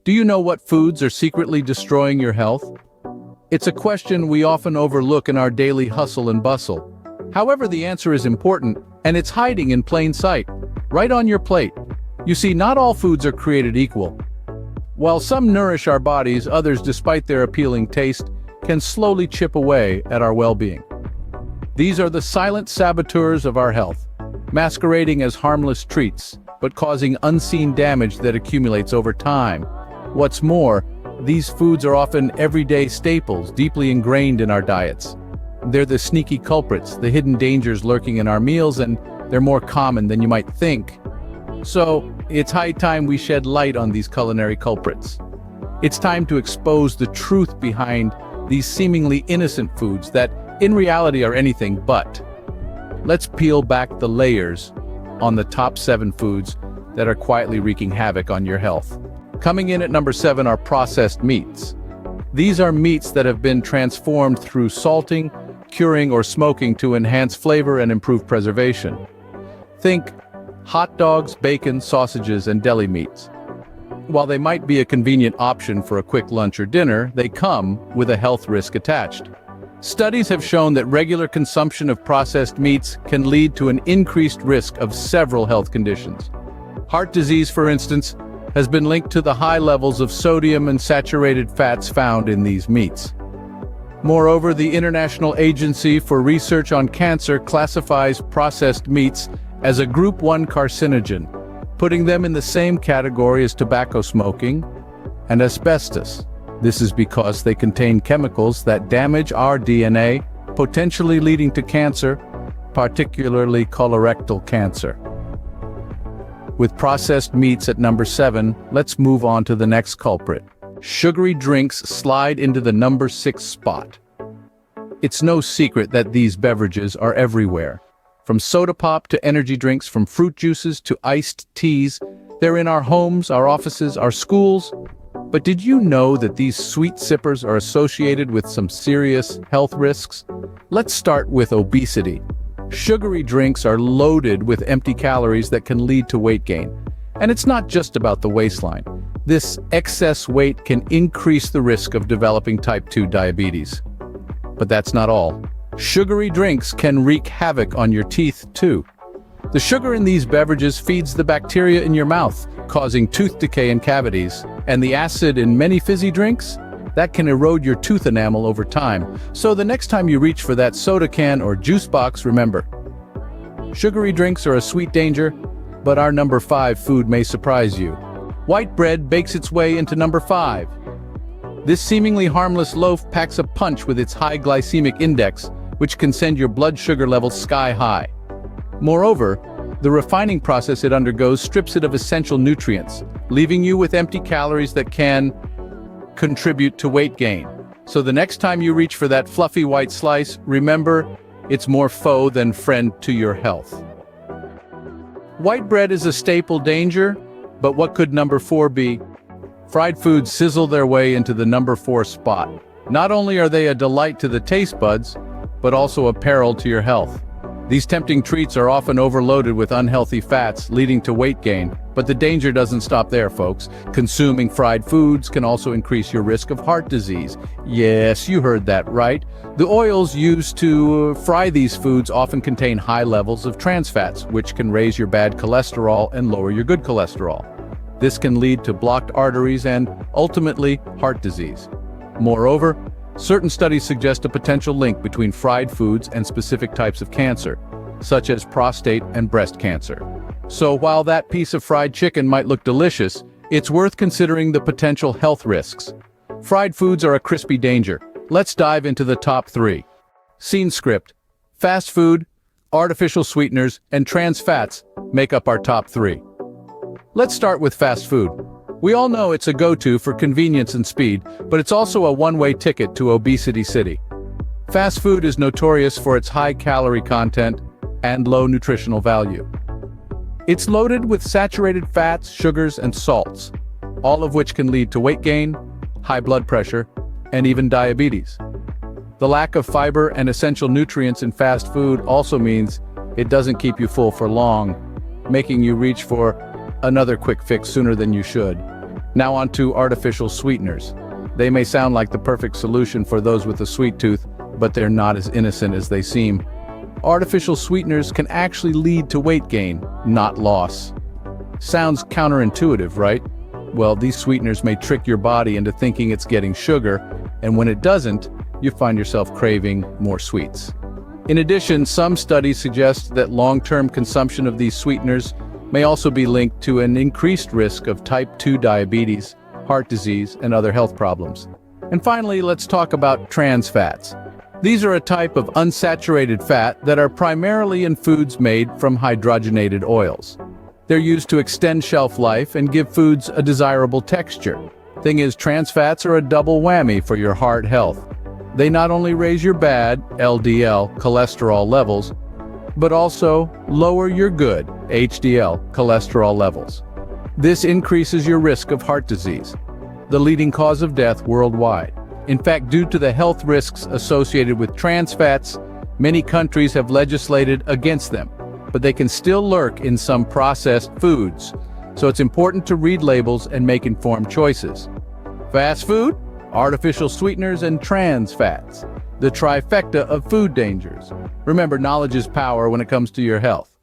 Do you know what foods are secretly destroying your health? It's a question we often overlook in our daily hustle and bustle. However, the answer is important, and it's hiding in plain sight, right on your plate. You see, not all foods are created equal. While some nourish our bodies, others, despite their appealing taste, can slowly chip away at our well-being. These are the silent saboteurs of our health, masquerading as harmless treats, but causing unseen damage that accumulates over time. What's more, these foods are often everyday staples, deeply ingrained in our diets. They're the sneaky culprits, the hidden dangers lurking in our meals, and they're more common than you might think. So, it's high time we shed light on these culinary culprits. It's time to expose the truth behind these seemingly innocent foods that, in reality, are anything but. Let's peel back the layers on the top 7 foods that are quietly wreaking havoc on your health. Coming in at number 7 are processed meats. These are meats that have been transformed through salting, curing, or smoking to enhance flavor and improve preservation. Think hot dogs, bacon, sausages, and deli meats. While they might be a convenient option for a quick lunch or dinner, they come with a health risk attached. Studies have shown that regular consumption of processed meats can lead to an increased risk of several health conditions. Heart disease, for instance, has been linked to the high levels of sodium and saturated fats found in these meats. Moreover, the International Agency for Research on Cancer classifies processed meats as a Group 1 carcinogen, putting them in the same category as tobacco smoking and asbestos. This is because they contain chemicals that damage our DNA, potentially leading to cancer, particularly colorectal cancer. With processed meats at number 7, let's move on to the next culprit. Sugary drinks slide into the number 6 spot. It's no secret that these beverages are everywhere. From soda pop to energy drinks, from fruit juices to iced teas, they're in our homes, our offices, our schools. But did you know that these sweet sippers are associated with some serious health risks? Let's start with obesity. Sugary drinks are loaded with empty calories that can lead to weight gain. And it's not just about the waistline. This excess weight can increase the risk of developing type 2 diabetes. But that's not all. Sugary drinks can wreak havoc on your teeth, too. The sugar in these beverages feeds the bacteria in your mouth, causing tooth decay and cavities. And the acid in many fizzy drinks? That can erode your tooth enamel over time. So the next time you reach for that soda can or juice box, remember, sugary drinks are a sweet danger, but our number 5 food may surprise you. White bread bakes its way into number 5. This seemingly harmless loaf packs a punch with its high glycemic index, which can send your blood sugar levels sky high. Moreover, the refining process it undergoes strips it of essential nutrients, leaving you with empty calories that can contribute to weight gain. So the next time you reach for that fluffy white slice, remember, it's more foe than friend to your health. White bread is a staple danger, but what could number 4 be? Fried foods sizzle their way into the number 4 spot. Not only are they a delight to the taste buds, but also a peril to your health. These tempting treats are often overloaded with unhealthy fats, leading to weight gain. But the danger doesn't stop there, folks. Consuming fried foods can also increase your risk of heart disease. Yes, you heard that right. The oils used to fry these foods often contain high levels of trans fats, which can raise your bad cholesterol and lower your good cholesterol. This can lead to blocked arteries and, ultimately, heart disease. Moreover, certain studies suggest a potential link between fried foods and specific types of cancer, such as prostate and breast cancer. So while that piece of fried chicken might look delicious, it's worth considering the potential health risks. Fried foods are a crispy danger. Let's dive into the top 3. Scene script. Fast food, artificial sweeteners, and trans fats make up our top 3. Let's start with fast food. We all know it's a go-to for convenience and speed, but it's also a one-way ticket to obesity city. Fast food is notorious for its high calorie content and low nutritional value. It's loaded with saturated fats, sugars, and salts, all of which can lead to weight gain, high blood pressure, and even diabetes. The lack of fiber and essential nutrients in fast food also means it doesn't keep you full for long, making you reach for another quick fix sooner than you should. Now on to artificial sweeteners. They may sound like the perfect solution for those with a sweet tooth, but they're not as innocent as they seem. Artificial sweeteners can actually lead to weight gain, not loss. Sounds counterintuitive, right? Well, these sweeteners may trick your body into thinking it's getting sugar, and when it doesn't, you find yourself craving more sweets. In addition, some studies suggest that long-term consumption of these sweeteners may also be linked to an increased risk of type 2 diabetes, heart disease, and other health problems. And finally, let's talk about trans fats. These are a type of unsaturated fat that are primarily in foods made from hydrogenated oils. They're used to extend shelf life and give foods a desirable texture. Thing is, trans fats are a double whammy for your heart health. They not only raise your bad, LDL, cholesterol levels, but also lower your good, HDL, cholesterol levels. This increases your risk of heart disease, the leading cause of death worldwide. In fact, due to the health risks associated with trans fats, many countries have legislated against them, but they can still lurk in some processed foods. So it's important to read labels and make informed choices. Fast food, artificial sweeteners, and trans fats. The trifecta of food dangers. Remember, knowledge is power when it comes to your health.